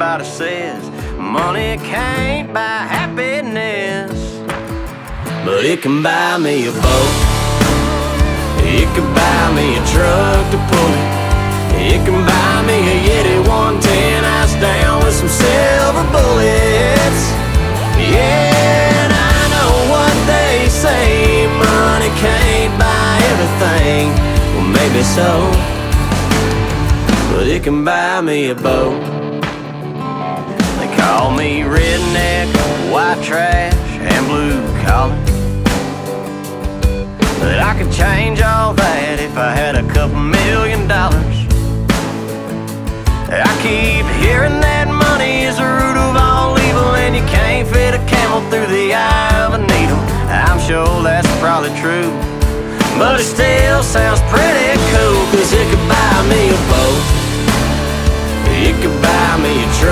Everybody says money can't buy happiness, but it can buy me a boat. It can buy me a truck to pull it. It can buy me a Yeti 110 ice down with some silver bullets. Yeah, and I know what they say, money can't buy everything. Well, maybe so, but it can buy me a boat. They call me redneck, white trash, and blue collar, but I could change all that if I had a couple $1 million. I keep hearing that money is the root of all evil, and you can't fit a camel through the eye of a needle. I'm sure that's probably true, but it still sounds pretty cool, 'cause it could buy me a boat. It could buy me a truck.